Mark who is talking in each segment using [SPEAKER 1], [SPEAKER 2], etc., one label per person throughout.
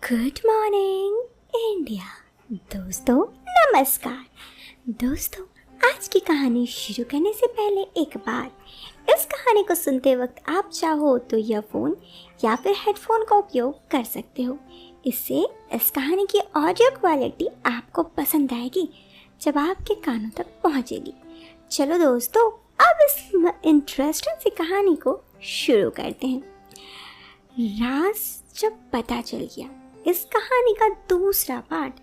[SPEAKER 1] Good morning India. दोस्तों नमस्कार। दोस्तों आज की कहानी शुरू करने से पहले एक बात, इस कहानी को सुनते वक्त आप चाहो तो ईयरफोन या फिर हेडफोन का उपयोग कर सकते हो। इससे इस कहानी की ऑडियो क्वालिटी आपको पसंद आएगी जब आपके कानों तक पहुंचेगी। चलो दोस्तों अब इस इंटरेस्टिंग सी कहानी को शुरू करते हैं। राज जब पता चल गया। इस कहानी का दूसरा पार्ट।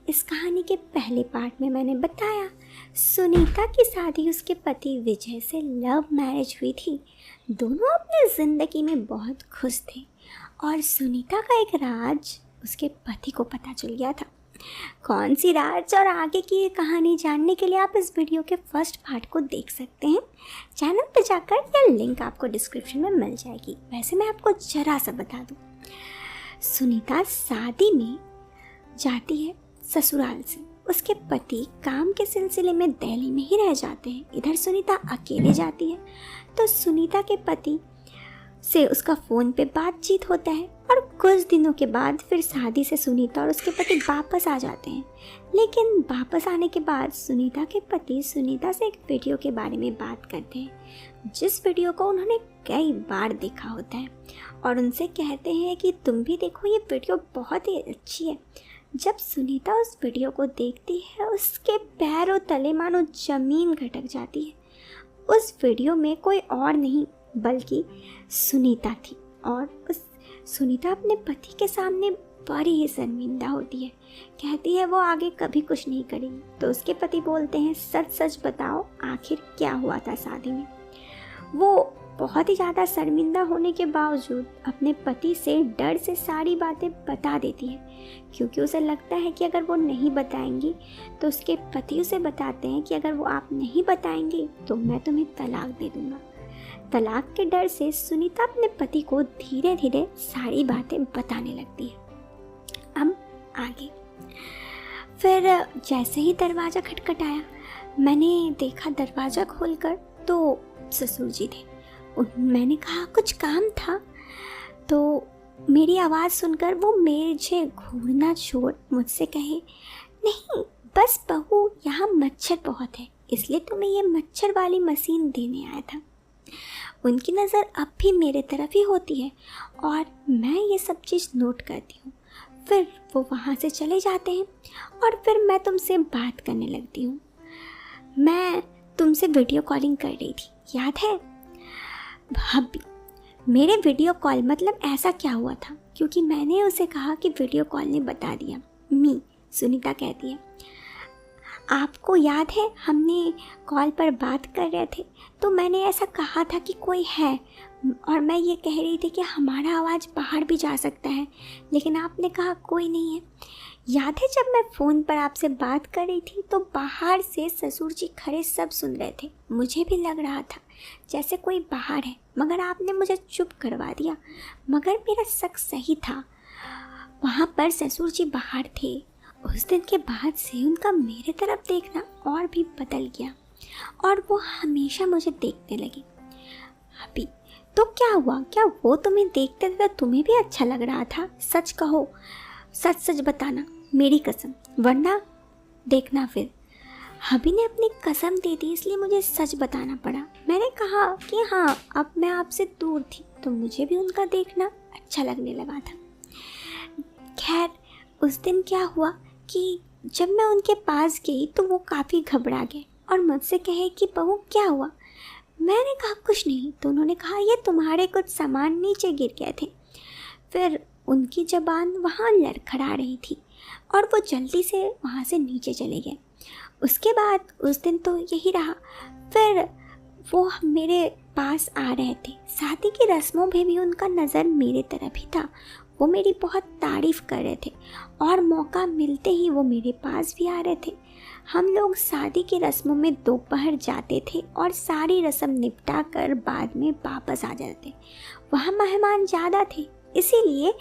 [SPEAKER 1] इस कहानी के पहले पार्ट में मैंने बताया सुनीता की शादी उसके पति विजय से लव मैरिज हुई थी। दोनों अपनी ज़िंदगी में बहुत खुश थे और सुनीता का एक राज उसके पति को पता चल गया था। कौन सी राज और आगे की ये कहानी जानने के लिए आप इस वीडियो के फर्स्ट पार्ट को देख सकते हैं। चैनल पर जाकर यह लिंक आपको डिस्क्रिप्शन में मिल जाएगी। वैसे मैं आपको जरा सा बता दूं, सुनीता शादी में जाती है ससुराल से। उसके पति काम के सिलसिले में दिल्ली में ही रह जाते हैं। इधर सुनीता अकेले जाती है तो सुनीता के पति से उसका फ़ोन पे बातचीत होता है और कुछ दिनों के बाद फिर शादी से सुनीता और उसके पति वापस आ जाते हैं। लेकिन वापस आने के बाद सुनीता के पति सुनीता से एक वीडियो के बारे में बात करते हैं, जिस वीडियो को उन्होंने कई बार देखा होता है, और उनसे कहते हैं कि तुम भी देखो, ये वीडियो बहुत ही अच्छी है। जब सुनीता उस वीडियो को देखती है उसके पैरों तले मानो ज़मीन खटक जाती है। उस वीडियो में कोई और नहीं बल्कि सुनीता थी और उस सुनीता अपने पति के सामने बड़ी ही शर्मिंदा होती है। कहती है वो आगे कभी कुछ नहीं करेगी। तो उसके पति बोलते हैं सच सच बताओ आखिर क्या हुआ था शादी में। वो बहुत ही ज़्यादा शर्मिंदा होने के बावजूद अपने पति से डर से सारी बातें बता देती है, क्योंकि उसे लगता है कि अगर वो नहीं बताएंगी तो उसके पति उसे बताते हैं कि अगर वो आप नहीं बताएंगे तो मैं तुम्हें तलाक दे दूँगा। तलाक के डर से सुनीता अपने पति को धीरे धीरे सारी बातें बताने लगती है। अब आगे फिर जैसे ही दरवाज़ा खटखटाया, मैंने देखा दरवाज़ा खोलकर तो ससुर जी थे। मैंने कहा कुछ काम था, तो मेरी आवाज़ सुनकर वो मुझे घूरना छोड़ मुझसे कहे नहीं बस बहू, यहाँ मच्छर बहुत है इसलिए तुम्हें ये मच्छर वाली मशीन देने आया था। उनकी नज़र अब भी मेरे तरफ ही होती है और मैं ये सब चीज़ नोट करती हूँ। फिर वो वहाँ से चले जाते हैं और फिर मैं तुमसे बात करने लगती हूँ। मैं तुमसे वीडियो कॉलिंग कर रही थी, याद है भाभी? मेरे वीडियो कॉल मतलब ऐसा क्या हुआ था, क्योंकि मैंने उसे कहा कि वीडियो कॉल ने बता दिया। सुनीता कहती है आपको याद है हमने कॉल पर बात कर रहे थे तो मैंने ऐसा कहा था कि कोई है और मैं ये कह रही थी कि हमारा आवाज़ बाहर भी जा सकता है, लेकिन आपने कहा कोई नहीं है। याद है जब मैं फ़ोन पर आपसे बात कर रही थी तो बाहर से ससुर जी खड़े सब सुन रहे थे। मुझे भी लग रहा था जैसे कोई बाहर है, मगर आपने मुझे चुप करवा दिया। मगर मेरा शक सही था, वहाँ पर ससुर जी बाहर थे। उस दिन के बाद से उनका मेरे तरफ देखना और भी बदल गया और वो हमेशा मुझे देखने लगे। अभी तो क्या हुआ, क्या वो तुम्हें देखते थे तो तुम्हें भी अच्छा लग रहा था? सच कहो, सच सच बताना मेरी कसम, वरना देखना फिर। हबी ने अपनी कसम दे दी इसलिए मुझे सच बताना पड़ा। मैंने कहा कि हाँ, अब मैं आपसे दूर थी तो मुझे भी उनका देखना अच्छा लगने लगा था। खैर उस दिन क्या हुआ कि जब मैं उनके पास गई तो वो काफ़ी घबरा गए और मुझसे कहे कि बहू क्या हुआ? मैंने कहा कुछ नहीं। तो उन्होंने कहा ये तुम्हारे कुछ सामान नीचे गिर गए थे। फिर उनकी ज़बान वहाँ लड़खड़ा रही थी और वो जल्दी से वहाँ से नीचे चले गए। उसके बाद उस दिन तो यही रहा। फिर वो मेरे पास आ रहे थे। शादी की रस्मों में भी उनका नज़र मेरे तरफ ही था। वो मेरी बहुत तारीफ़ कर रहे थे और मौका मिलते ही वो मेरे पास भी आ रहे थे। हम लोग शादी की रस्मों में दोपहर जाते थे और सारी रस्म निपटा कर बाद में वापस आ जाते। वहाँ मेहमान ज़्यादा थे इसीलिए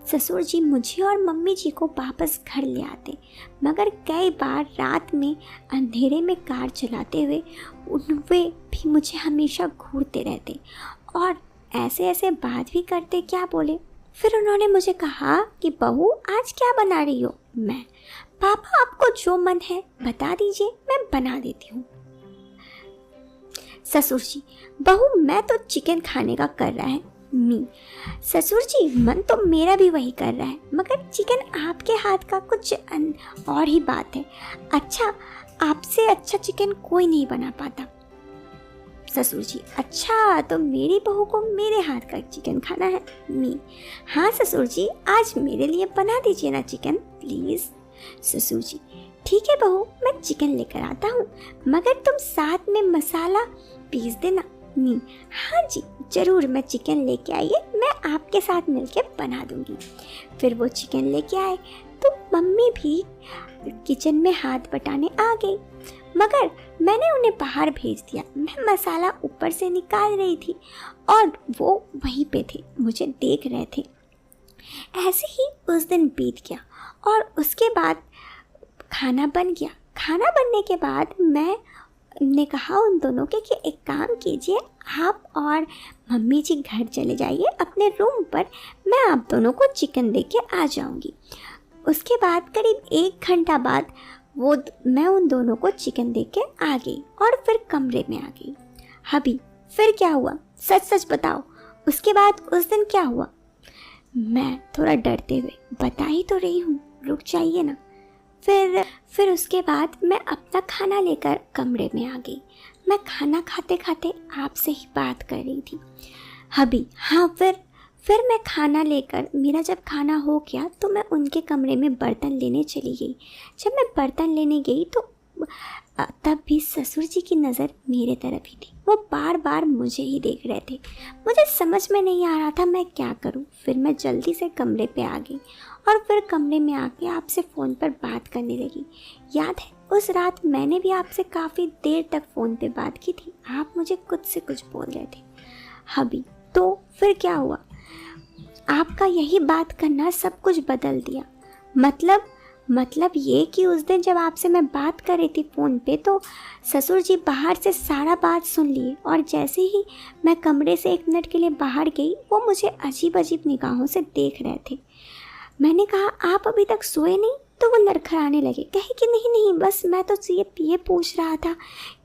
[SPEAKER 1] ससुर जी मुझे और मम्मी जी को वापस घर ले आते, मगर कई बार रात में अंधेरे में कार चलाते हुए वे भी मुझे हमेशा घूरते रहते और ऐसे ऐसे बात भी करते, क्या बोले, फिर उन्होंने मुझे कहा कि बहू आज क्या बना रही हो? मैं, पापा आपको जो मन है बता दीजिए, मैं बना देती हूँ। ससुर जी, बहू मैं तो चिकन खाने का कर रहा है। मी, ससुर जी मन तो मेरा भी वही कर रहा है, मगर चिकन आपके हाथ का कुछ और ही बात है। अच्छा, आपसे अच्छा चिकन कोई नहीं बना पाता। ससुर जी, अच्छा तो मेरी बहू को मेरे हाथ का चिकन खाना है। मी, हाँ ससुर जी, आज मेरे लिए बना दीजिए ना चिकन प्लीज़। ससुर जी, ठीक है बहू, मैं चिकन लेकर आता हूँ, मगर तुम साथ में मसाला पीस देना। मी, हाँ जी ज़रूर, मैं चिकन लेके आइए, मैं आपके साथ मिलके बना दूँगी। फिर वो चिकन लेके आए तो मम्मी भी किचन में हाथ बटाने आ गई, मगर मैंने उन्हें बाहर भेज दिया। मैं मसाला ऊपर से निकाल रही थी और वो वहीं पे थे, मुझे देख रहे थे। ऐसे ही उस दिन बीत गया और उसके बाद खाना बन गया। खाना बनने के बाद मैंने कहा उन दोनों के कि एक काम कीजिए, आप और मम्मी जी घर चले जाइए अपने रूम पर, मैं आप दोनों को चिकन दे के आ जाऊंगी। उसके बाद करीब 1 घंटा बाद मैं उन दोनों को चिकन दे के आ गई और फिर कमरे में आ गई। हबी, फिर क्या हुआ? सच सच बताओ, उसके बाद उस दिन क्या हुआ? मैं थोड़ा डरते हुए, बता ही तो रही हूँ, रुक जाइए ना। फिर उसके बाद मैं अपना खाना लेकर कमरे में आ गई। मैं खाना खाते खाते आपसे ही बात कर रही थी। हबी, हाँ फिर मैं खाना लेकर, मेरा जब खाना हो गया तो मैं उनके कमरे में बर्तन लेने चली गई। जब मैं बर्तन लेने गई तो तब भी ससुर जी की नज़र मेरे तरफ ही थी। वो बार बार मुझे ही देख रहे थे। मुझे समझ में नहीं आ रहा था मैं क्या करूं। फिर मैं जल्दी से कमरे पे आ गई और फिर कमरे में आके आपसे फ़ोन पर बात करने लगी। याद है उस रात मैंने भी आपसे काफ़ी देर तक फ़ोन पे बात की थी। आप मुझे कुछ से कुछ बोल रहे थे। हबी, तो फिर क्या हुआ? आपका यही बात करना सब कुछ बदल दिया। मतलब ये कि उस दिन जब आपसे मैं बात कर रही थी फ़ोन पे तो ससुर जी बाहर से सारा बात सुन लिए और जैसे ही मैं कमरे से 1 मिनट के लिए बाहर गई वो मुझे अजीब अजीब निगाहों से देख रहे थे। मैंने कहा, आप अभी तक सोए नहीं? तो वो लड़खड़ाने लगे, कहे कि नहीं बस मैं तो ये पूछ रहा था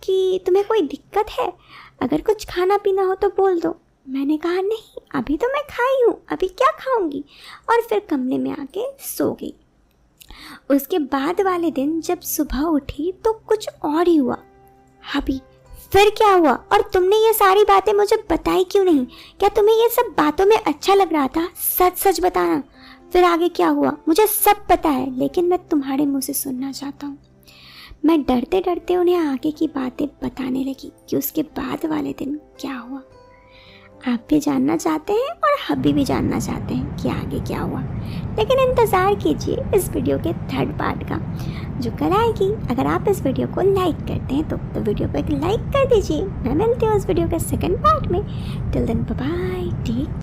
[SPEAKER 1] कि तुम्हें कोई दिक्कत है, अगर कुछ खाना पीना हो तो बोल दो। मैंने कहा नहीं, अभी तो मैं खाई हूँ, अभी क्या खाऊंगी, और फिर कमरे में आके सो गई। उसके बाद वाले दिन जब सुबह उठी तो कुछ और ही हुआ। हबी, फिर क्या हुआ? और तुमने ये सारी बातें मुझे बताई क्यों नहीं? क्या तुम्हें ये सब बातों में अच्छा लग रहा था? सच सच बताना, फिर आगे क्या हुआ? मुझे सब पता है, लेकिन मैं तुम्हारे मुंह से सुनना चाहता हूँ। मैं डरते डरते उन्हें आगे की बातें बताने लगी कि उसके बाद वाले दिन क्या हुआ। आप भी जानना चाहते हैं और हबी भी जानना चाहते हैं कि आगे क्या हुआ, लेकिन इंतज़ार कीजिए इस वीडियो के 3rd पार्ट का जो कल आएगी। अगर आप इस वीडियो को लाइक करते हैं तो वीडियो को एक लाइक कर दीजिए। मैं मिलती हूँ इस वीडियो के 2nd पार्ट में। Till then bye bye, take